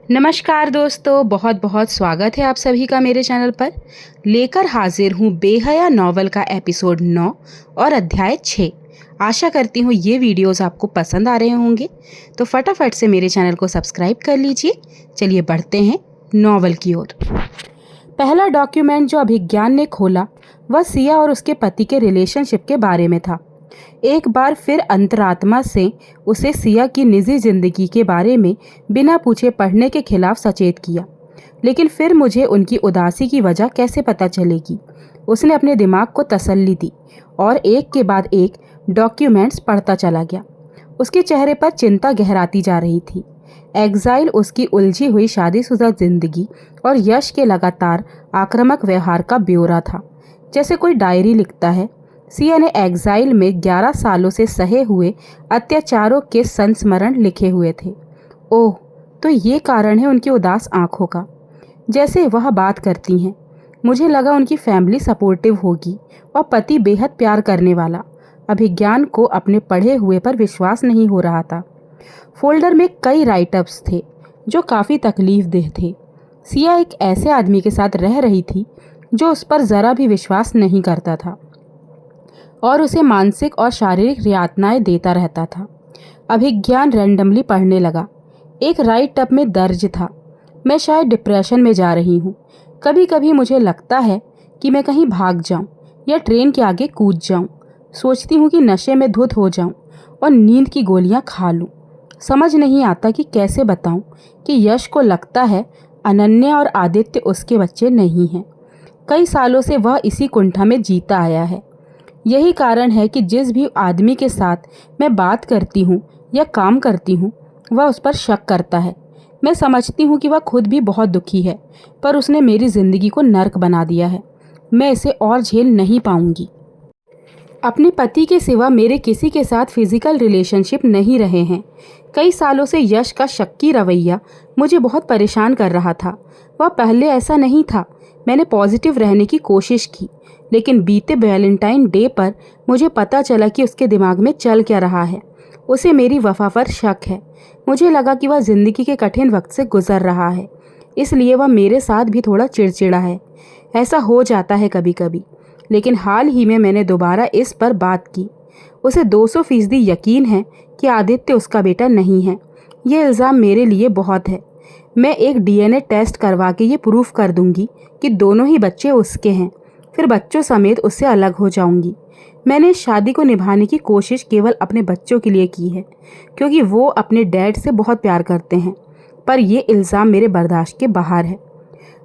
नमस्कार दोस्तों, बहुत बहुत स्वागत है आप सभी का मेरे चैनल पर। लेकर हाजिर हूँ बेहया नॉवल का एपिसोड 9 और अध्याय 6। आशा करती हूँ ये वीडियोस आपको पसंद आ रहे होंगे, तो फटाफट से मेरे चैनल को सब्सक्राइब कर लीजिए। चलिए बढ़ते हैं नॉवल की ओर। पहला डॉक्यूमेंट जो अभिज्ञान ने खोला वह सिया और उसके पति के रिलेशनशिप के बारे में था। एक बार फिर अंतरात्मा से उसे सिया की निजी जिंदगी के बारे में बिना पूछे पढ़ने के खिलाफ सचेत किया, लेकिन फिर मुझे उनकी उदासी की वजह कैसे पता चलेगी। उसने अपने दिमाग को तसल्ली दी और एक के बाद एक डॉक्यूमेंट्स पढ़ता चला गया। उसके चेहरे पर चिंता गहराती जा रही थी। एग्जाइल उसकी उलझी हुई शादीशुदा जिंदगी और यश के लगातार आक्रामक व्यवहार का ब्यौरा था, जैसे कोई डायरी लिखता है। सिया ने एग्जाइल में 11 सालों से सहे हुए अत्याचारों के संस्मरण लिखे हुए थे। ओह, तो ये कारण है उनकी उदास आंखों का। जैसे वह बात करती हैं, मुझे लगा उनकी फैमिली सपोर्टिव होगी और पति बेहद प्यार करने वाला। अभिज्ञान को अपने पढ़े हुए पर विश्वास नहीं हो रहा था। फोल्डर में कई राइटअप्स थे जो काफ़ी तकलीफदेह थे। सिया एक ऐसे आदमी के साथ रह रही थी जो उस पर ज़रा भी विश्वास नहीं करता था और उसे मानसिक और शारीरिक यातनाएं देता रहता था। अभिज्ञान रैंडमली पढ़ने लगा। एक राइट अप में दर्ज था, मैं शायद डिप्रेशन में जा रही हूँ। कभी कभी मुझे लगता है कि मैं कहीं भाग जाऊँ या ट्रेन के आगे कूद जाऊँ। सोचती हूँ कि नशे में धुत हो जाऊँ और नींद की गोलियाँ खा लूँ। समझ नहीं आता कि कैसे बताऊँ कि यश को लगता है अनन्या और आदित्य उसके बच्चे नहीं हैं। कई सालों से वह इसी कुंठा में जीता आया है। यही कारण है कि जिस भी आदमी के साथ मैं बात करती हूँ या काम करती हूँ, वह उस पर शक करता है। मैं समझती हूँ कि वह खुद भी बहुत दुखी है, पर उसने मेरी ज़िंदगी को नर्क बना दिया है। मैं इसे और झेल नहीं पाऊँगी। अपने पति के सिवा मेरे किसी के साथ फिजिकल रिलेशनशिप नहीं रहे हैं। कई सालों से यश का शक्की रवैया मुझे बहुत परेशान कर रहा था। वह पहले ऐसा नहीं था। मैंने पॉजिटिव रहने की कोशिश की, लेकिन बीते वैलेंटाइन डे पर मुझे पता चला कि उसके दिमाग में चल क्या रहा है। उसे मेरी वफा पर शक है। मुझे लगा कि वह जिंदगी के कठिन वक्त से गुजर रहा है, इसलिए वह मेरे साथ भी थोड़ा चिड़चिड़ा है। ऐसा हो जाता है कभी कभी, लेकिन हाल ही में मैंने दोबारा इस पर बात की। उसे 200% यकीन है कि आदित्य उसका बेटा नहीं है। ये इल्ज़ाम मेरे लिए बहुत है। मैं एक डीएनए टेस्ट करवा के ये प्रूफ कर दूंगी कि दोनों ही बच्चे उसके हैं। फिर बच्चों समेत उससे अलग हो जाऊंगी। मैंने इस शादी को निभाने की कोशिश केवल अपने बच्चों के लिए की है, क्योंकि वो अपने डैड से बहुत प्यार करते हैं। पर यह इल्ज़ाम मेरे बर्दाश्त के बाहर है।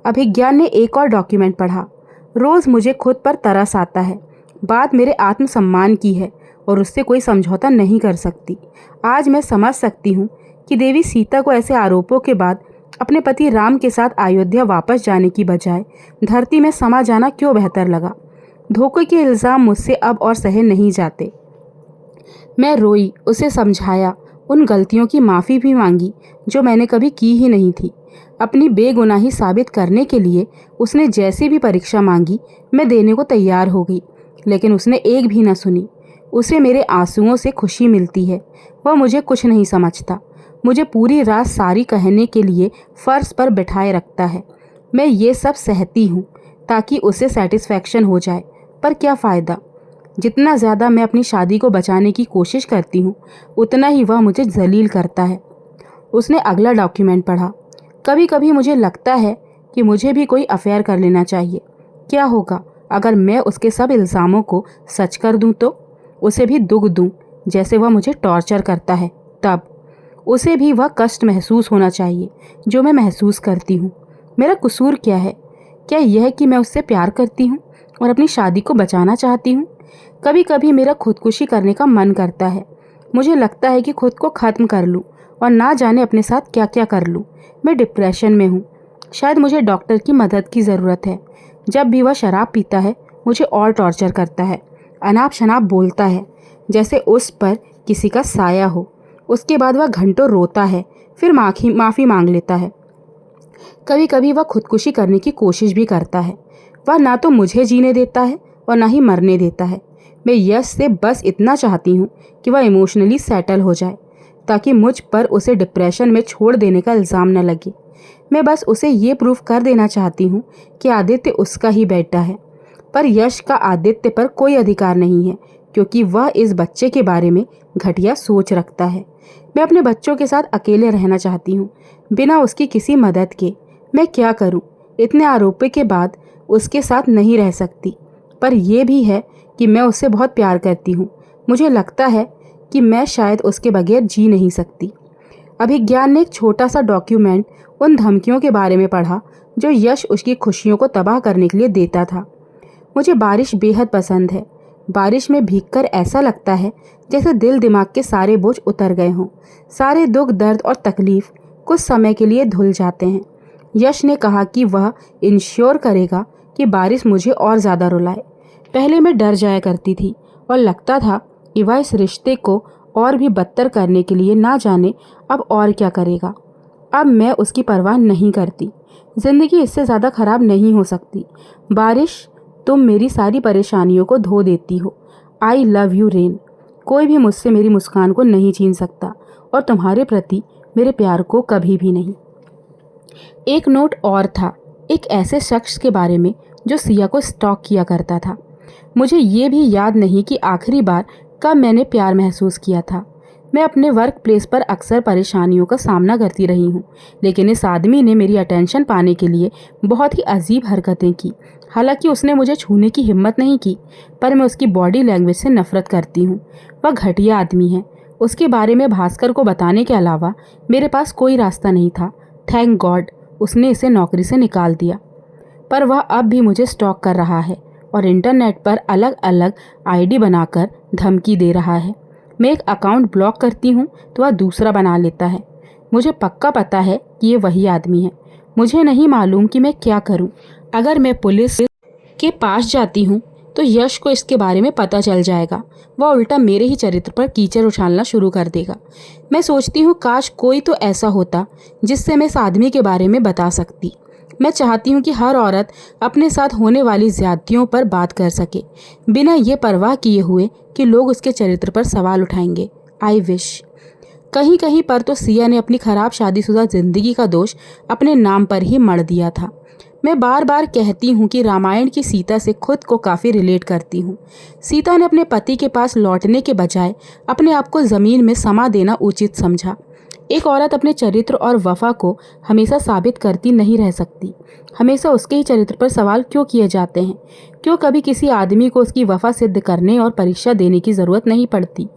अभिज्ञान ने एक और डॉक्यूमेंट पढ़ा। रोज़ मुझे खुद पर तरस आता है। बात मेरे आत्मसम्मान की है और उससे कोई समझौता नहीं कर सकती। आज मैं समझ सकती हूँ कि देवी सीता को ऐसे आरोपों के बाद अपने पति राम के साथ अयोध्या वापस जाने की बजाय धरती में समा जाना क्यों बेहतर लगा। धोखे के इल्ज़ाम मुझसे अब और सहे नहीं जाते। मैं रोई, उसे समझाया, उन गलतियों की माफ़ी भी मांगी जो मैंने कभी की ही नहीं थी। अपनी बेगुनाही साबित करने के लिए उसने जैसी भी परीक्षा मांगी, मैं देने को तैयार हो गई, लेकिन उसने एक भी न सुनी। उसे मेरे आंसुओं से खुशी मिलती है। वह मुझे कुछ नहीं समझता। मुझे पूरी रात सारी कहने के लिए फर्श पर बिठाए रखता है। मैं ये सब सहती हूँ ताकि उसे सेटिस्फैक्शन हो जाए, पर क्या फ़ायदा। जितना ज़्यादा मैं अपनी शादी को बचाने की कोशिश करती हूँ, उतना ही वह मुझे जलील करता है। उसने अगला डॉक्यूमेंट पढ़ा। कभी कभी मुझे लगता है कि मुझे भी कोई अफेयर कर लेना चाहिए। क्या होगा अगर मैं उसके सब इल्ज़ामों को सच कर दूँ तो? उसे भी दुख दूँ जैसे वह मुझे टॉर्चर करता है। तब उसे भी वह कष्ट महसूस होना चाहिए जो मैं महसूस करती हूँ। मेरा कसूर क्या है? क्या यह कि मैं उससे प्यार करती हूँ और अपनी शादी को बचाना चाहती हूँ? कभी कभी मेरा खुदकुशी करने का मन करता है। मुझे लगता है कि खुद को ख़त्म कर लूँ और ना जाने अपने साथ क्या क्या कर लूँ। मैं डिप्रेशन में हूँ। शायद मुझे डॉक्टर की मदद की ज़रूरत है। जब भी वह शराब पीता है, मुझे और टॉर्चर करता है। अनाप शनाप बोलता है जैसे उस पर किसी का साया हो। उसके बाद वह घंटों रोता है, फिर माफ़ी मांग लेता है। कभी कभी वह खुदकुशी करने की कोशिश भी करता है। वह ना तो मुझे जीने देता है और ना ही मरने देता है। मैं यश से बस इतना चाहती हूँ कि वह इमोशनली सेटल हो जाए, ताकि मुझ पर उसे डिप्रेशन में छोड़ देने का इल्ज़ाम न लगे। मैं बस उसे ये प्रूफ कर देना चाहती हूँ कि आदित्य उसका ही बेटा है। पर यश का आदित्य पर कोई अधिकार नहीं है, क्योंकि वह इस बच्चे के बारे में घटिया सोच रखता है। मैं अपने बच्चों के साथ अकेले रहना चाहती हूँ, बिना उसकी किसी मदद के। मैं क्या करूँ? इतने आरोपों के बाद उसके साथ नहीं रह सकती। पर यह भी है कि मैं उससे बहुत प्यार करती हूँ। मुझे लगता है कि मैं शायद उसके बगैर जी नहीं सकती। अभिज्ञान ने एक छोटा सा डॉक्यूमेंट उन धमकियों के बारे में पढ़ा जो यश उसकी खुशियों को तबाह करने के लिए देता था। मुझे बारिश बेहद पसंद है। बारिश में भीगकर ऐसा लगता है जैसे दिल दिमाग के सारे बोझ उतर गए हों। सारे दुख, दर्द और तकलीफ कुछ समय के लिए धुल जाते हैं। यश ने कहा कि वह इंश्योर करेगा कि बारिश मुझे और ज़्यादा रुलाए। पहले मैं डर जाया करती थी और लगता था कि वह इस रिश्ते को और भी बदतर करने के लिए ना जाने अब और क्या करेगा। अब मैं उसकी परवाह नहीं करती। ज़िंदगी इससे ज़्यादा ख़राब नहीं हो सकती। बारिश, तुम मेरी सारी परेशानियों को धो देती हो। I love you rain. कोई भी मुझसे मेरी मुस्कान को नहीं छीन सकता और तुम्हारे प्रति मेरे प्यार को कभी भी नहीं। एक नोट और था, एक ऐसे शख्स के बारे में जो सिया को स्टॉक किया करता था। मुझे ये भी याद नहीं कि आखिरी बार कब मैंने प्यार महसूस किया था। मैं अपने वर्क प्लेस पर अक्सर परेशानियों का सामना करती रही हूँ, लेकिन इस आदमी ने मेरी अटेंशन पाने के लिए बहुत ही अजीब हरकतें की। हालांकि उसने मुझे छूने की हिम्मत नहीं की, पर मैं उसकी बॉडी लैंग्वेज से नफरत करती हूँ। वह घटिया आदमी है। उसके बारे में भास्कर को बताने के अलावा मेरे पास कोई रास्ता नहीं था। थैंक गॉड उसने इसे नौकरी से निकाल दिया। पर वह अब भी मुझे स्टॉक कर रहा है और इंटरनेट पर अलग अलग आईडी बनाकर धमकी दे रहा है। मैं एक अकाउंट ब्लॉक करती हूँ तो वह दूसरा बना लेता है। मुझे पक्का पता है कि ये वही आदमी है। मुझे नहीं मालूम कि मैं क्या करूँ। अगर मैं पुलिस के पास जाती हूँ तो यश को इसके बारे में पता चल जाएगा। वह उल्टा मेरे ही चरित्र पर कीचड़ उछालना शुरू कर देगा। मैं सोचती हूँ काश कोई तो ऐसा होता जिससे मैं इस आदमी के बारे में बता सकती। मैं चाहती हूँ कि हर औरत अपने साथ होने वाली ज्यादतियों पर बात कर सके, बिना ये परवाह किए हुए कि लोग उसके चरित्र पर सवाल उठाएंगे। I wish. कहीं कहीं पर तो सिया ने अपनी खराब शादीशुदा जिंदगी का दोष अपने नाम पर ही मढ़ दिया था। मैं बार बार कहती हूँ कि रामायण की सीता से खुद को काफ़ी रिलेट करती हूँ। सीता ने अपने पति के पास लौटने के बजाय अपने आप को ज़मीन में समा देना उचित समझा। एक औरत अपने चरित्र और वफा को हमेशा साबित करती नहीं रह सकती। हमेशा उसके ही चरित्र पर सवाल क्यों किए जाते हैं? क्यों कभी किसी आदमी को उसकी वफा सिद्ध करने और परीक्षा देने की ज़रूरत नहीं पड़ती?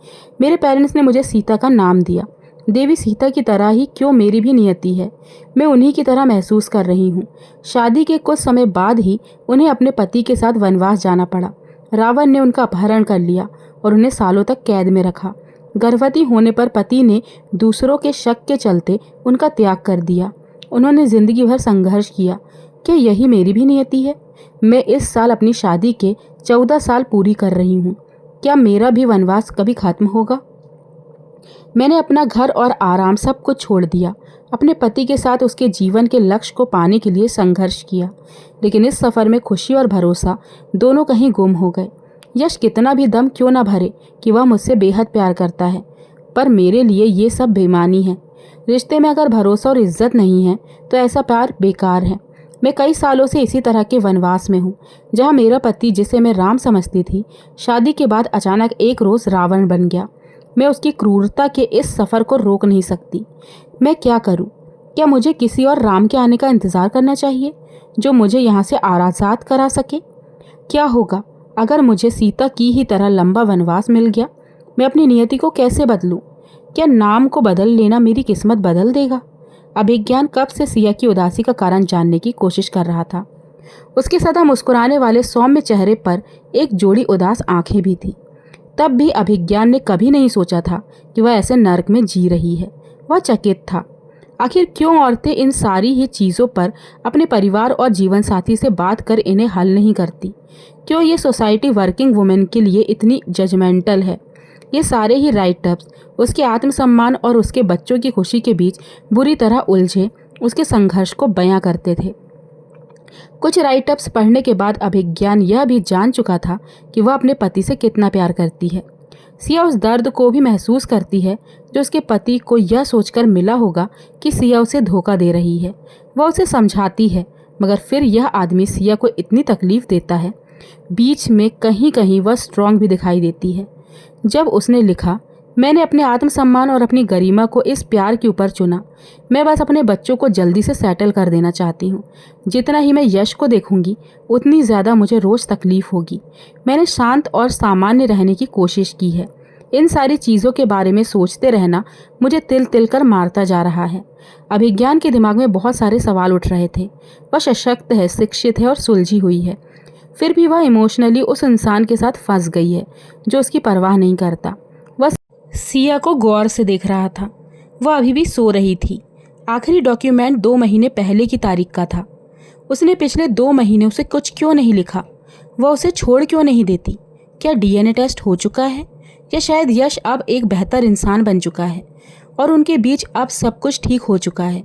मेरे पेरेंट्स ने मुझे सीता का नाम दिया। देवी सीता की तरह ही क्यों मेरी भी नियति है। मैं उन्हीं की तरह महसूस कर रही हूँ। शादी के कुछ समय बाद ही उन्हें अपने पति के साथ वनवास जाना पड़ा। रावण ने उनका अपहरण कर लिया और उन्हें सालों तक कैद में रखा। गर्भवती होने पर पति ने दूसरों के शक के चलते उनका त्याग कर दिया। उन्होंने जिंदगी भर संघर्ष किया। क्या यही मेरी भी नियति है? मैं इस साल अपनी शादी के 14 साल पूरी कर रही हूँ। क्या मेरा भी वनवास कभी खत्म होगा? मैंने अपना घर और आराम सब कुछ छोड़ दिया। अपने पति के साथ उसके जीवन के लक्ष्य को पाने के लिए संघर्ष किया, लेकिन इस सफ़र में खुशी और भरोसा दोनों कहीं गुम हो गए। यश कितना भी दम क्यों ना भरे कि वह मुझसे बेहद प्यार करता है, पर मेरे लिए ये सब बेईमानी है। रिश्ते में अगर भरोसा और इज्जत नहीं है तो ऐसा प्यार बेकार है। मैं कई सालों से इसी तरह के वनवास में हूँ, जहाँ मेरा पति, जिसे मैं राम समझती थी, शादी के बाद अचानक एक रोज़ रावण बन गया। मैं उसकी क्रूरता के इस सफ़र को रोक नहीं सकती। मैं क्या करूं? क्या मुझे किसी और राम के आने का इंतज़ार करना चाहिए जो मुझे यहाँ से आज़ाद करा सके? क्या होगा अगर मुझे सीता की ही तरह लंबा वनवास मिल गया? मैं अपनी नियति को कैसे बदलूं? क्या नाम को बदल लेना मेरी किस्मत बदल देगा? अभिज्ञान कब से सिया की उदासी का कारण जानने की कोशिश कर रहा था। उसके सदा मुस्कुराने वाले सौम्य चेहरे पर एक जोड़ी उदास आंखें भी थी। तब भी अभिज्ञान ने कभी नहीं सोचा था कि वह ऐसे नर्क में जी रही है। वह चकित था। आखिर क्यों औरतें इन सारी ही चीज़ों पर अपने परिवार और जीवन साथी से बात कर इन्हें हल नहीं करती? क्यों ये सोसाइटी वर्किंग वुमेन के लिए इतनी जजमेंटल है? ये सारे ही राइटअप्स उसके आत्मसम्मान और उसके बच्चों की खुशी के बीच बुरी तरह उलझे उसके संघर्ष को बयां करते थे। कुछ राइटअप्स पढ़ने के बाद अभिज्ञान यह भी जान चुका था कि वह अपने पति से कितना प्यार करती है। सिया उस दर्द को भी महसूस करती है जो उसके पति को यह सोचकर मिला होगा कि सिया उसे धोखा दे रही है। वह उसे समझाती है, मगर फिर यह आदमी सिया को इतनी तकलीफ देता है। बीच में कहीं कहीं वह स्ट्रांग भी दिखाई देती है। जब उसने लिखा, मैंने अपने आत्मसम्मान और अपनी गरिमा को इस प्यार के ऊपर चुना। मैं बस अपने बच्चों को जल्दी से सेटल कर देना चाहती हूँ। जितना ही मैं यश को देखूंगी उतनी ज़्यादा मुझे रोज़ तकलीफ होगी। मैंने शांत और सामान्य रहने की कोशिश की है। इन सारी चीज़ों के बारे में सोचते रहना मुझे तिल तिल कर मारता जा रहा है। अभिज्ञान के दिमाग में बहुत सारे सवाल उठ रहे थे। वह सशक्त है, शिक्षित है और सुलझी हुई है, फिर भी वह इमोशनली उस इंसान के साथ फंस गई है जो उसकी परवाह नहीं करता। वह सिया को गौर से देख रहा था। वह अभी भी सो रही थी। आखिरी डॉक्यूमेंट 2 महीने पहले की तारीख का था। उसने पिछले 2 महीनों से कुछ क्यों नहीं लिखा? वह उसे छोड़ क्यों नहीं देती? क्या डीएनए टेस्ट हो चुका है? या शायद यश अब एक बेहतर इंसान बन चुका है और उनके बीच अब सब कुछ ठीक हो चुका है?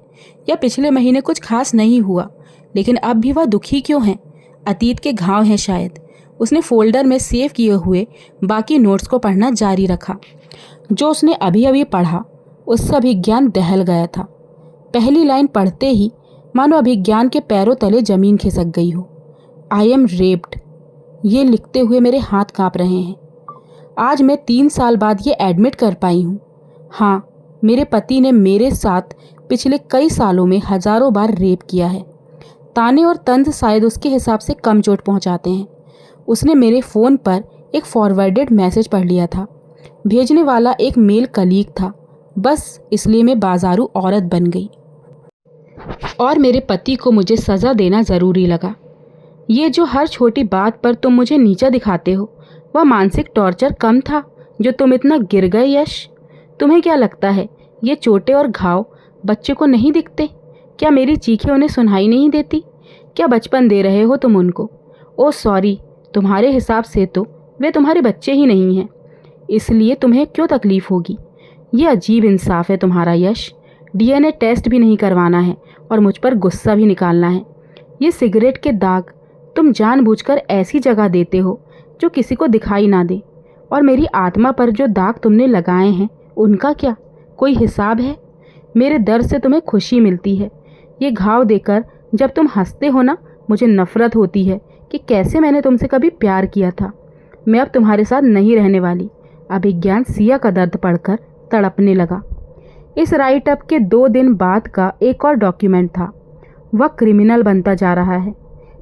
या पिछले महीने कुछ खास नहीं हुआ, लेकिन अब भी वह दुखी क्यों है? अतीत के घाव हैं शायद। उसने फोल्डर में सेव किए हुए बाकी नोट्स को पढ़ना जारी रखा। जो उसने अभी अभी पढ़ा उससे अभिज्ञान दहल गया था। पहली लाइन पढ़ते ही मानो अभिज्ञान के पैरों तले जमीन खिसक गई हो। I am raped. ये लिखते हुए मेरे हाथ कांप रहे हैं। आज मैं 3 साल बाद ये एडमिट कर पाई हूँ। हाँ, मेरे पति ने मेरे साथ पिछले कई सालों में हजारों बार रेप किया है। ताने और तंज शायद उसके हिसाब से कम चोट पहुँचाते हैं। उसने मेरे फ़ोन पर एक फॉरवर्डेड मैसेज पढ़ लिया था। भेजने वाला एक मेल कलीग था। बस इसलिए मैं बाजारू औरत बन गई और मेरे पति को मुझे सज़ा देना ज़रूरी लगा। ये जो हर छोटी बात पर तुम मुझे नीचा दिखाते हो, वह मानसिक टॉर्चर कम था जो तुम इतना गिर गए यश? तुम्हें क्या लगता है ये चोटें और घाव बच्चे को नहीं दिखते? क्या मेरी चीखें उन्हें सुनाई नहीं देती? क्या बचपन दे रहे हो तुम उनको? ओह सॉरी, तुम्हारे हिसाब से तो वे तुम्हारे बच्चे ही नहीं हैं, इसलिए तुम्हें क्यों तकलीफ़ होगी? ये अजीब इंसाफ है तुम्हारा यश। डीएनए टेस्ट भी नहीं करवाना है और मुझ पर गुस्सा भी निकालना है। ये सिगरेट के दाग तुम जानबूझकर ऐसी जगह देते हो जो किसी को दिखाई ना दे, और मेरी आत्मा पर जो दाग तुमने लगाए हैं उनका क्या कोई हिसाब है? मेरे दर्द से तुम्हें खुशी मिलती है। ये घाव देकर जब तुम हंसते हो ना, मुझे नफरत होती है कि कैसे मैंने तुमसे कभी प्यार किया था। मैं अब तुम्हारे साथ नहीं रहने वाली। अभिज्ञान सिया का दर्द पढ़कर तड़पने लगा। इस राइट अप के 2 दिन बाद का एक और डॉक्यूमेंट था। वह क्रिमिनल बनता जा रहा है।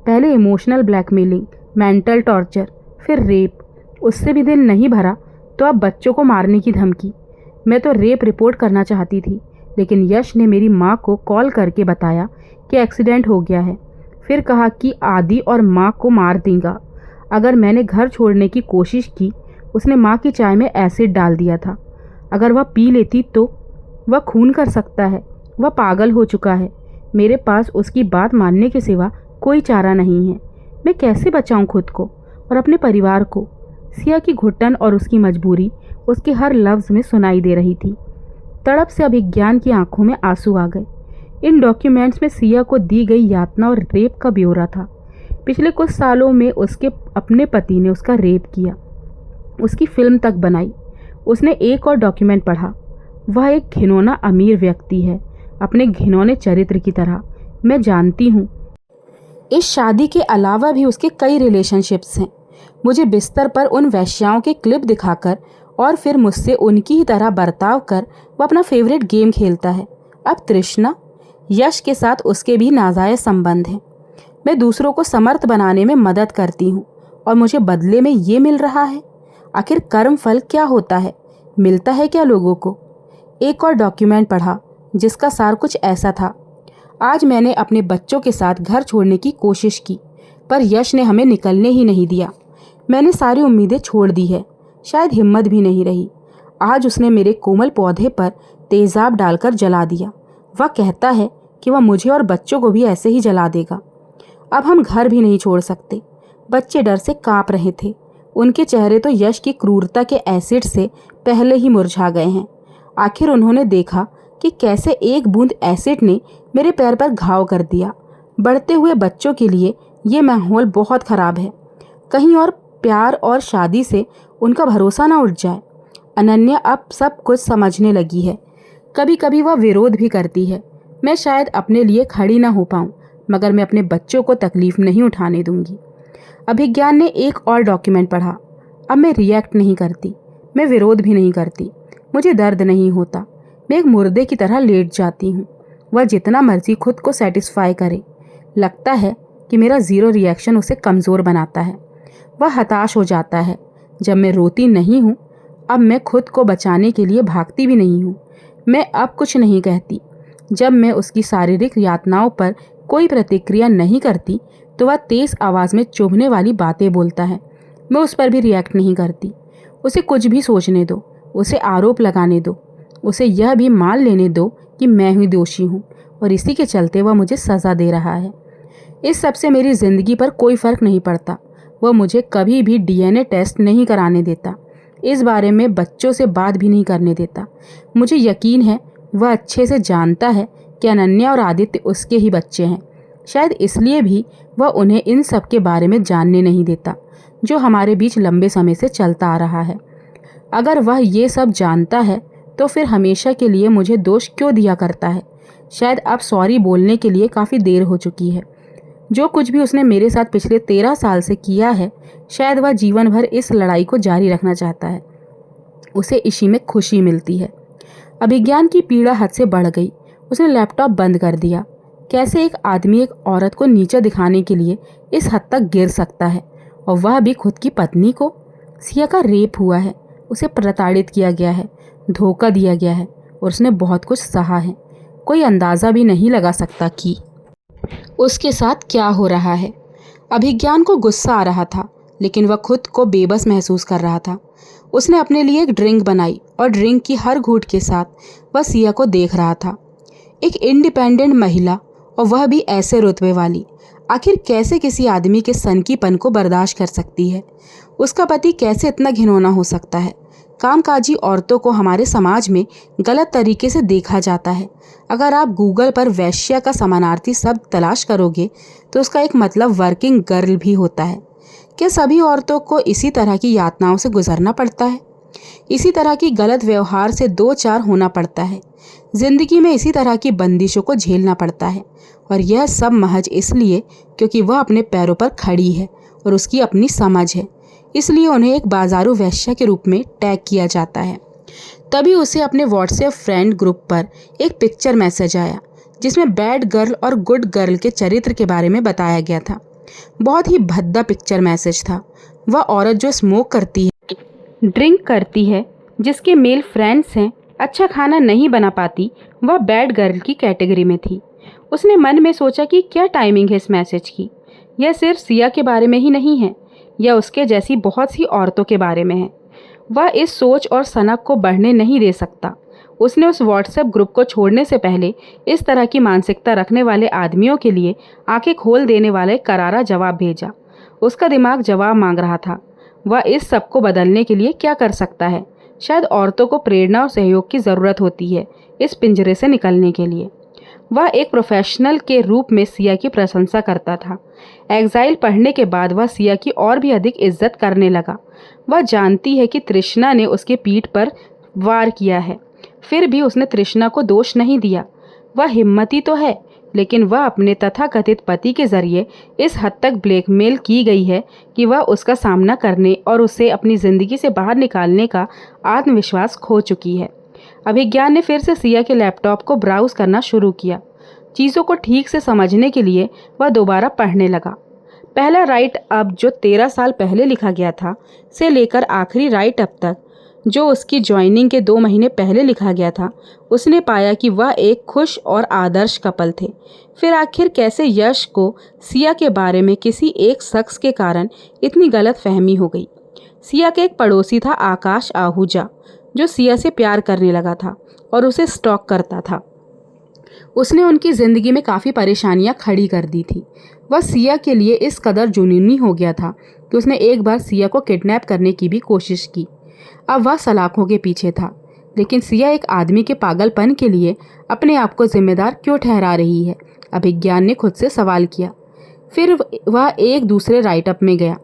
पहले इमोशनल ब्लैकमेलिंग, मेंटल टॉर्चर, फिर रेप। उससे भी दिल नहीं भरा तो अब बच्चों को मारने की धमकी। मैं तो रेप रिपोर्ट करना चाहती थी, लेकिन यश ने मेरी माँ को कॉल करके बताया कि एक्सीडेंट हो गया है। फिर कहा कि आदि और माँ को मार देगा अगर मैंने घर छोड़ने की कोशिश की। उसने माँ की चाय में एसिड डाल दिया था। अगर वह पी लेती तो वह खून कर सकता है। वह पागल हो चुका है। मेरे पास उसकी बात मानने के सिवा कोई चारा नहीं है। मैं कैसे बचाऊं खुद को और अपने परिवार को? सिया की घुटन और उसकी मजबूरी उसके हर लफ्ज़ में सुनाई दे रही थी। तड़प से अभिज्ञान की आंखों में आंसू आ गए। इन डॉक्यूमेंट्स में सिया को दी गई यातना और रेप का ब्यौरा था। पिछले कुछ सालों में उसके अपने पति ने उसका रेप किया, उसकी फिल्म तक बनाई। उसने एक और डॉक्यूमेंट पढ़ा। वह एक घिनौना अमीर व्यक्ति है, अपने घिनौने चरित्र की तरह। मैं जानती हूँ इस शादी के अलावा भी उसके कई रिलेशनशिप्स हैं। मुझे बिस्तर पर उन वैश्याओं के क्लिप दिखाकर और फिर मुझसे उनकी ही तरह बर्ताव कर वह अपना फेवरेट गेम खेलता है। अब तृष्णा, यश के साथ उसके भी नाजायज संबंध हैं। मैं दूसरों को समर्थ बनाने में मदद करती हूँ और मुझे बदले में ये मिल रहा है। आखिर कर्म फल क्या होता है? मिलता है क्या लोगों को? एक और डॉक्यूमेंट पढ़ा जिसका सार कुछ ऐसा था। आज मैंने अपने बच्चों के साथ घर छोड़ने की कोशिश की, पर यश ने हमें निकलने ही नहीं दिया। मैंने सारी उम्मीदें छोड़ दी है, शायद हिम्मत भी नहीं रही। आज उसने मेरे कोमल पौधे पर तेज़ाब डालकर जला दिया। वह कहता है कि वह मुझे और बच्चों को भी ऐसे ही जला देगा। अब हम घर भी नहीं छोड़ सकते। बच्चे डर से काँप रहे थे। उनके चेहरे तो यश की क्रूरता के एसिड से पहले ही मुरझा गए हैं। आखिर उन्होंने देखा कि कैसे एक बूंद एसिड ने मेरे पैर पर घाव कर दिया। बढ़ते हुए बच्चों के लिए ये माहौल बहुत ख़राब है। कहीं और प्यार और शादी से उनका भरोसा ना उठ जाए। अनन्या अब सब कुछ समझने लगी है। कभी कभी वह विरोध भी करती है। मैं शायद अपने लिए खड़ी ना हो पाऊँ, मगर मैं अपने बच्चों को तकलीफ नहीं उठाने दूंगी। अभिज्ञान ने एक और डॉक्यूमेंट पढ़ा। अब मैं रिएक्ट नहीं करती, मैं विरोध भी नहीं करती। मुझे दर्द नहीं होता, मैं एक मुर्दे की तरह लेट जाती हूँ। वह जितना मर्जी खुद को सेटिस्फाई करे। लगता है कि मेरा ज़ीरो रिएक्शन उसे कमज़ोर बनाता है। वह हताश हो जाता है। जब मैं रोती नहीं हूँ, अब मैं खुद को बचाने के लिए भागती भी नहीं हूँ। मैं अब कुछ नहीं कहती। जब मैं उसकी शारीरिक यातनाओं पर कोई प्रतिक्रिया नहीं करती तो वह तेज़ आवाज़ में चुभने वाली बातें बोलता है। मैं उस पर भी रिएक्ट नहीं करती। उसे कुछ भी सोचने दो, उसे आरोप लगाने दो, उसे यह भी मान लेने दो कि मैं ही दोषी हूँ और इसी के चलते वह मुझे सज़ा दे रहा है। इस सब से मेरी ज़िंदगी पर कोई फ़र्क नहीं पड़ता। वह मुझे कभी भी डीएनए टेस्ट नहीं कराने देता, इस बारे में बच्चों से बात भी नहीं करने देता। मुझे यकीन है वह अच्छे से जानता है कि अनन्या और आदित्य उसके ही बच्चे हैं। शायद इसलिए भी वह उन्हें इन सब के बारे में जानने नहीं देता जो हमारे बीच लंबे समय से चलता आ रहा है। अगर वह ये सब जानता है तो फिर हमेशा के लिए मुझे दोष क्यों दिया करता है। शायद अब सॉरी बोलने के लिए काफ़ी देर हो चुकी है। जो कुछ भी उसने मेरे साथ पिछले 13 साल से किया है, शायद वह जीवन भर इस लड़ाई को जारी रखना चाहता है। उसे इसी में खुशी मिलती है। अभिज्ञान की पीड़ा हद से बढ़ गई। उसने लैपटॉप बंद कर दिया। कैसे एक आदमी एक औरत को नीचा दिखाने के लिए इस हद तक गिर सकता है, और वह भी खुद की पत्नी को। सिया का रेप हुआ है, उसे प्रताड़ित किया गया है, धोखा दिया गया है और उसने बहुत कुछ सहा है। कोई अंदाज़ा भी नहीं लगा सकता कि उसके साथ क्या हो रहा है। अभिज्ञान को गुस्सा आ रहा था, लेकिन वह खुद को बेबस महसूस कर रहा था। उसने अपने लिए एक ड्रिंक बनाई और ड्रिंक की हर घूंट के साथ वह सिया को देख रहा था। एक इंडिपेंडेंट महिला, और वह भी ऐसे रुतबे वाली, आखिर कैसे किसी आदमी के सनकीपन को बर्दाश्त कर सकती है। उसका पति कैसे इतना घिनौना हो सकता है। कामकाजी औरतों को हमारे समाज में गलत तरीके से देखा जाता है। अगर आप गूगल पर वैश्या का समानार्थी शब्द तलाश करोगे तो उसका एक मतलब वर्किंग गर्ल भी होता है। क्या सभी औरतों को इसी तरह की यातनाओं से गुजरना पड़ता है? इसी तरह की गलत व्यवहार से दो चार होना पड़ता है। जिंदगी में इसी तरह की बंदिशों को झेलना पड़ता है, और यह सब महज इसलिए क्योंकि वह अपने पैरों पर खड़ी है और उसकी अपनी समझ है। इसलिए उन्हें एक बाजारू वैश्या के रूप में टैग किया जाता है। तभी उसे अपने व्हाट्सएप फ्रेंड ग्रुप पर एक पिक्चर मैसेज आया जिसमें बैड गर्ल और गुड गर्ल के चरित्र के बारे में बताया गया था। बहुत ही भद्दा पिक्चर मैसेज था। वह औरत जो स्मोक करती है, ड्रिंक करती है, जिसके मेल फ्रेंड्स हैं, अच्छा खाना नहीं बना पाती, वह बैड गर्ल की कैटेगरी में थी। उसने मन में सोचा कि क्या टाइमिंग है इस मैसेज की। यह सिर्फ सिया के बारे में ही नहीं है, यह उसके जैसी बहुत सी औरतों के बारे में है। वह इस सोच और सनक को बढ़ने नहीं दे सकता। उसने उस व्हाट्सएप ग्रुप को छोड़ने से पहले इस तरह की मानसिकता रखने वाले आदमियों के लिए आंखें खोल देने वाले करारा जवाब भेजा। उसका दिमाग जवाब मांग रहा था। वह इस सब को बदलने के लिए क्या कर सकता है? शायद औरतों को प्रेरणा और सहयोग की ज़रूरत होती है इस पिंजरे से निकलने के लिए। वह एक प्रोफेशनल के रूप में सिया की प्रशंसा करता था। एग्जाइल पढ़ने के बाद वह सिया की और भी अधिक इज्जत करने लगा। वह जानती है कि तृष्णा ने उसके पीठ पर वार किया है, फिर भी उसने तृष्णा को दोष नहीं दिया। वह हिम्मती तो है, लेकिन वह अपने तथाकथित पति के जरिए इस हद तक ब्लैकमेल की गई है कि वह उसका सामना करने और उसे अपनी ज़िंदगी से बाहर निकालने का आत्मविश्वास खो चुकी है। अभिज्ञान ने फिर से सिया के लैपटॉप को ब्राउज़ करना शुरू किया। चीज़ों को ठीक से समझने के लिए वह दोबारा पढ़ने लगा। पहला राइट अप जो 13 साल पहले लिखा गया था से लेकर आखिरी राइट अप तक जो उसकी ज्वाइनिंग के 2 महीने पहले लिखा गया था, उसने पाया कि वह एक खुश और आदर्श कपल थे। फिर आखिर कैसे यश को सिया के बारे में किसी एक शख्स के कारण इतनी गलत फहमी हो गई। सिया के एक पड़ोसी था आकाश आहूजा, जो सिया से प्यार करने लगा था और उसे स्टॉक करता था। उसने उनकी ज़िंदगी में काफ़ी परेशानियां खड़ी कर दी थी। वह सिया के लिए इस कदर जुनूनी हो गया था कि उसने एक बार सिया को किडनैप करने की भी कोशिश की। अब वह सलाखों के पीछे था, लेकिन सिया एक आदमी के पागलपन के लिए अपने आप को जिम्मेदार क्यों ठहरा रही है? अभिज्ञान ने खुद से सवाल किया। फिर वह एक दूसरे राइटअप में गया।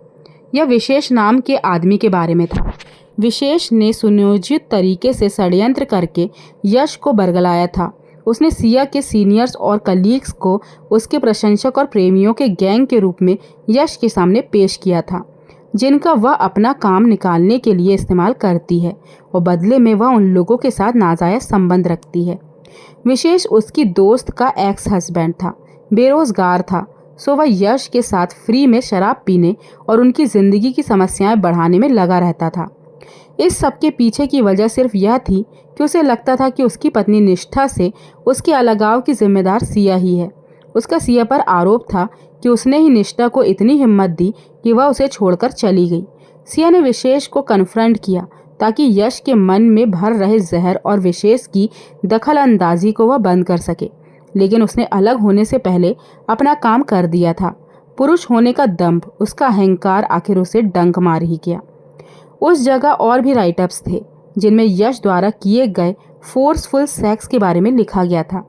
यह विशेष नाम के आदमी के बारे में था। विशेष ने सुनियोजित तरीके से षड्यंत्र करके यश को बरगलाया था। उसने सिया के सीनियर्स और कलीग्स को उसके प्रशंसक और प्रेमियों के गैंग के रूप में यश के सामने पेश किया था, जिनका वह अपना काम निकालने के लिए इस्तेमाल करती है और बदले में वह उन लोगों के साथ नाजायज संबंध रखती है। विशेष उसकी दोस्त का एक्स हस्बैंड था, बेरोजगार था, सो वह यश के साथ फ्री में शराब पीने और उनकी ज़िंदगी की समस्याएं बढ़ाने में लगा रहता था। इस सब के पीछे की वजह सिर्फ यह थी कि उसे लगता था कि उसकी पत्नी निष्ठा से उसके अलगाव की जिम्मेदार सिया ही है। उसका सिया पर आरोप था कि उसने ही निष्ठा को इतनी हिम्मत दी कि वह उसे छोड़कर चली गई। सिया ने विशेष को कन्फ्रंट किया ताकि यश के मन में भर रहे जहर और विशेष की दखल अंदाजी को वह बंद कर सके, लेकिन उसने अलग होने से पहले अपना काम कर दिया था। पुरुष होने का दंभ, उसका अहंकार आखिर उसे डंक मार ही गया। उस जगह और भी राइटअप्स थे जिनमें यश द्वारा किए गए फोर्सफुल सेक्स के बारे में लिखा गया था।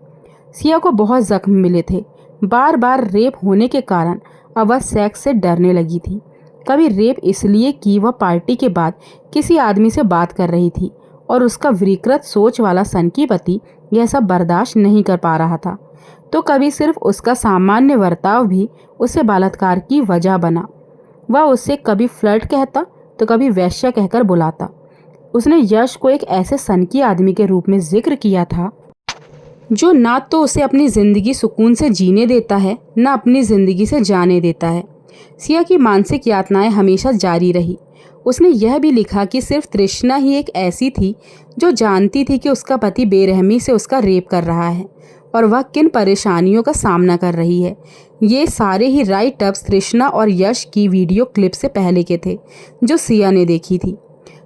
सिया को बहुत जख्म मिले थे। बार बार रेप होने के कारण अब वह सेक्स से डरने लगी थी। कभी रेप इसलिए कि वह पार्टी के बाद किसी आदमी से बात कर रही थी और उसका विकृत सोच वाला सनकी पति यह सब बर्दाश्त नहीं कर पा रहा था, तो कभी सिर्फ उसका सामान्य बर्ताव भी उसे बलात्कार की वजह बना। वह उससे कभी फ्लर्ट कहता तो कभी वैश्या कहकर बुलाता। उसने यश को एक ऐसे सनकी आदमी के रूप में जिक्र किया था जो ना तो उसे अपनी ज़िंदगी सुकून से जीने देता है, ना अपनी ज़िंदगी से जाने देता है। सिया की मानसिक यातनाएं हमेशा जारी रही। उसने यह भी लिखा कि सिर्फ तृष्णा ही एक ऐसी थी जो जानती थी कि उसका पति बेरहमी से उसका रेप कर रहा है और वह किन परेशानियों का सामना कर रही है। ये सारे ही राइटअप्स तृष्णा और यश की वीडियो क्लिप से पहले के थे जो सिया ने देखी थी।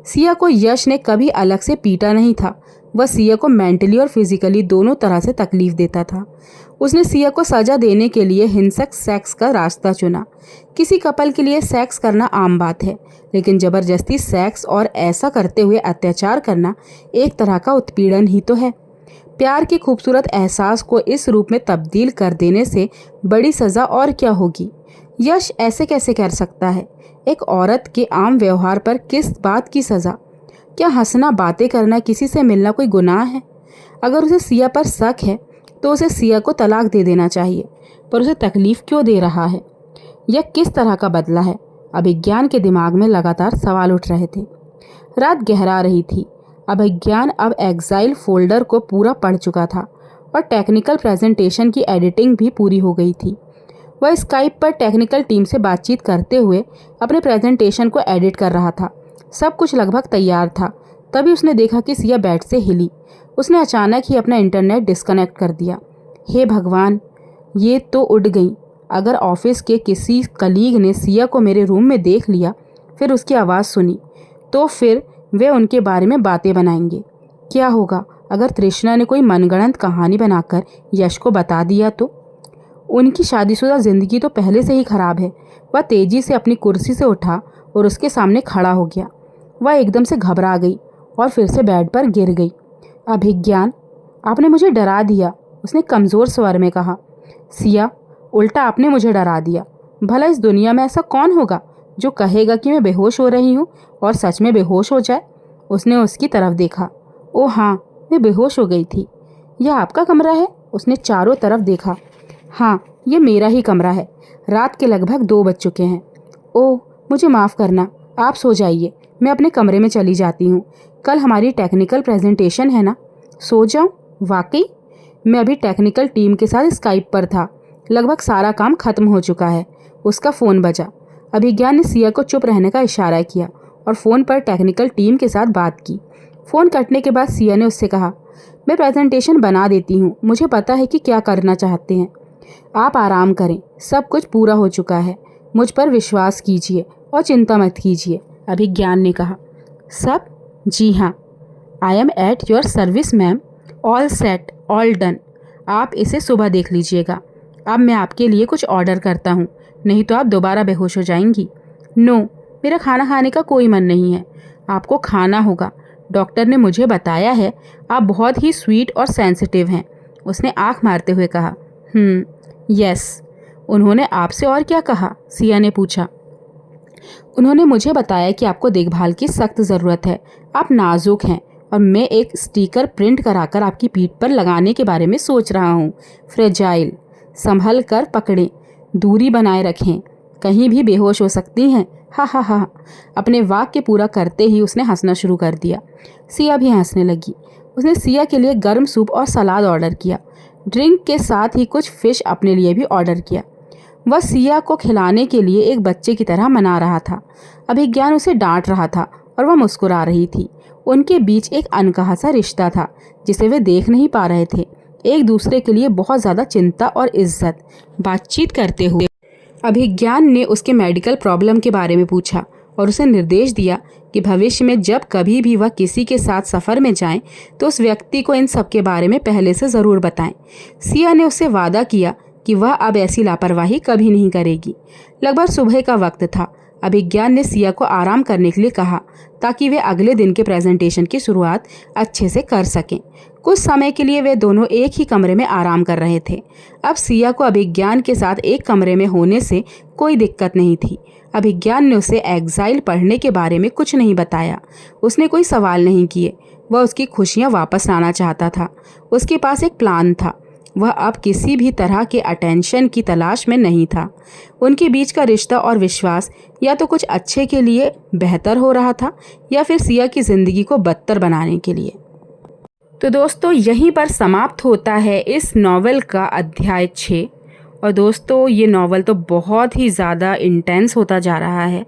सिया को यश ने कभी अलग से पीटा नहीं था। वह सिया को मेंटली और फिजिकली दोनों तरह से तकलीफ देता था। उसने सिया को सजा देने के लिए हिंसक सेक्स का रास्ता चुना। किसी कपल के लिए सेक्स करना आम बात है, लेकिन जबरदस्ती सेक्स और ऐसा करते हुए अत्याचार करना एक तरह का उत्पीड़न ही तो है। प्यार के खूबसूरत एहसास को इस रूप में तब्दील कर देने से बड़ी सज़ा और क्या होगी। यश ऐसे कैसे कर सकता है? एक औरत के आम व्यवहार पर किस बात की सज़ा? क्या हंसना, बातें करना, किसी से मिलना कोई गुनाह है? अगर उसे सिया पर शक है तो उसे सिया को तलाक दे देना चाहिए, पर उसे तकलीफ क्यों दे रहा है? यह किस तरह का बदला है? अभिज्ञान के दिमाग में लगातार सवाल उठ रहे थे। रात गहरा रही थी। अभिज्ञान अब एग्जाइल फोल्डर को पूरा पढ़ चुका था और टेक्निकल प्रेजेंटेशन की एडिटिंग भी पूरी हो गई थी। वह स्काइप पर टेक्निकल टीम से बातचीत करते हुए अपने प्रेजेंटेशन को एडिट कर रहा था। सब कुछ लगभग तैयार था, तभी उसने देखा कि सिया बेड से हिली। उसने अचानक ही अपना इंटरनेट डिस्कनेक्ट कर दिया। हे भगवान, ये तो उड़ गई। अगर ऑफिस के किसी कलीग ने सिया को मेरे रूम में देख लिया, फिर उसकी आवाज़ सुनी, तो फिर वे उनके बारे में बातें बनाएंगे। क्या होगा अगर तृष्णा ने कोई मनगढ़ंत कहानी बनाकर यश को बता दिया तो? उनकी शादीशुदा ज़िंदगी तो पहले से ही खराब है। वह तेज़ी से अपनी कुर्सी से उठा और उसके सामने खड़ा हो गया। वह एकदम से घबरा गई और फिर से बेड पर गिर गई। अभिज्ञान, आपने मुझे डरा दिया, उसने कमज़ोर स्वर में कहा। सिया, उल्टा आपने मुझे डरा दिया। भला इस दुनिया में ऐसा कौन होगा जो कहेगा कि मैं बेहोश हो रही हूँ और सच में बेहोश हो जाए? उसने उसकी तरफ देखा। ओह हाँ, मैं बेहोश हो गई थी। यह आपका कमरा है? उसने चारों तरफ देखा। हाँ, ये मेरा ही कमरा है। रात के लगभग 2 बज चुके हैं। ओह, मुझे माफ़ करना, आप सो जाइए, मैं अपने कमरे में चली जाती हूँ। कल हमारी टेक्निकल प्रेजेंटेशन है ना? सो जाऊँ? वाकई? मैं अभी टेक्निकल टीम के साथ स्काइप पर था। लगभग सारा काम खत्म हो चुका है। उसका फ़ोन बजा। अभिज्ञान ने सिया को चुप रहने का इशारा किया और फ़ोन पर टेक्निकल टीम के साथ बात की। फ़ोन कटने के बाद सिया ने उससे कहा, मैं प्रेजेंटेशन बना देती हूँ, मुझे पता है कि क्या करना चाहते हैं। आप आराम करें, सब कुछ पूरा हो चुका है। मुझ पर विश्वास कीजिए और चिंता मत कीजिए, अभिज्ञान ने कहा। सब? जी हाँ। I am at your service ma'am. All set, all done. आप इसे सुबह देख लीजिएगा। अब मैं आपके लिए कुछ ऑर्डर करता हूँ, नहीं तो आप दोबारा बेहोश हो जाएंगी। नो, मेरा खाना खाने का कोई मन नहीं है। आपको खाना होगा। डॉक्टर ने मुझे बताया है आप बहुत ही स्वीट और सेंसिटिव हैं, उसने आँख मारते हुए कहा। यस। उन्होंने आपसे और क्या कहा? सिया ने पूछा। उन्होंने मुझे बताया कि आपको देखभाल की सख्त ज़रूरत है, आप नाजुक हैं और मैं एक स्टिकर प्रिंट कराकर आपकी पीठ पर लगाने के बारे में सोच रहा हूँ। फ्रेजाइल, संभल कर पकड़ें, दूरी बनाए रखें, कहीं भी बेहोश हो सकती हैं। हा हा हा। अपने वाक्य पूरा करते ही उसने हंसना शुरू कर दिया। सिया भी हंसने लगी। उसने सिया के लिए गर्म सूप और सलाद ऑर्डर किया। ड्रिंक के साथ ही कुछ फिश अपने लिए भी ऑर्डर किया। वह सिया को खिलाने के लिए एक बच्चे की तरह मना रहा था। अभिज्ञान उसे डांट रहा था और वह मुस्कुरा रही थी। उनके बीच एक अनकहा सा रिश्ता था जिसे वे देख नहीं पा रहे थे। एक दूसरे के लिए बहुत ज़्यादा चिंता और इज्जत। बातचीत करते हुए अभिज्ञान ने उसके मेडिकल प्रॉब्लम के बारे में पूछा और उसे निर्देश दिया कि भविष्य में जब कभी भी वह किसी के साथ सफ़र में जाएं तो उस व्यक्ति को इन सब के बारे में पहले से ज़रूर बताएं। सिया ने उससे वादा किया कि वह अब ऐसी लापरवाही कभी नहीं करेगी। लगभग सुबह का वक्त था। अभिज्ञान ने सिया को आराम करने के लिए कहा ताकि वे अगले दिन के प्रेजेंटेशन की शुरुआत अच्छे से कर सकें। कुछ समय के लिए वे दोनों एक ही कमरे में आराम कर रहे थे। अब सिया को अभिज्ञान के साथ एक कमरे में होने से कोई दिक्कत नहीं थी। अभिज्ञान ने उसे एग्जाइल पढ़ने के बारे में कुछ नहीं बताया। उसने कोई सवाल नहीं किए। वह उसकी खुशियाँ वापस लाना चाहता था। उसके पास एक प्लान था। वह अब किसी भी तरह के अटेंशन की तलाश में नहीं था। उनके बीच का रिश्ता और विश्वास या तो कुछ अच्छे के लिए बेहतर हो रहा था या फिर सिया की ज़िंदगी को बदतर बनाने के लिए। तो दोस्तों, यहीं पर समाप्त होता है इस नॉवेल का अध्याय 6। और दोस्तों, ये नॉवेल तो बहुत ही ज़्यादा इंटेंस होता जा रहा है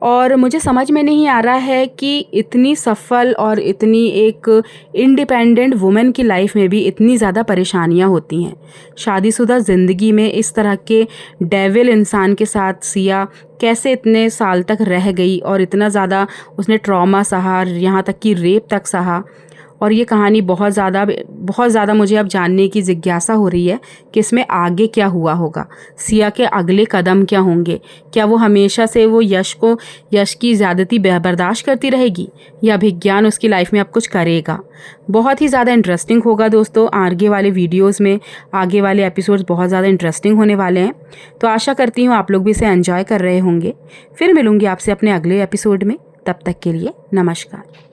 और मुझे समझ में नहीं आ रहा है कि इतनी सफल और इतनी एक इंडिपेंडेंट वुमेन की लाइफ में भी इतनी ज़्यादा परेशानियां होती हैं। शादीशुदा ज़िंदगी में इस तरह के डेविल इंसान के साथ सिया कैसे इतने साल तक रह गई और इतना ज़्यादा उसने ट्रॉमा सहा, यहाँ तक कि रेप तक सहा। और ये कहानी बहुत ज़्यादा मुझे अब जानने की जिज्ञासा हो रही है कि इसमें आगे क्या हुआ होगा। सिया के अगले कदम क्या होंगे? क्या वो हमेशा से वो यश की ज़्यादती बर्दाश्त करती रहेगी या अभिज्ञान उसकी लाइफ में अब कुछ करेगा? बहुत ही ज़्यादा इंटरेस्टिंग होगा दोस्तों। आगे वाले वीडियोज़ में आगे वाले एपिसोड्स बहुत ज़्यादा इंटरेस्टिंग होने वाले हैं। तो आशा करती हूँ आप लोग भी इसे एंजॉय कर रहे होंगे। फिर मिलूँगी आपसे अपने अगले एपिसोड में। तब तक के लिए नमस्कार।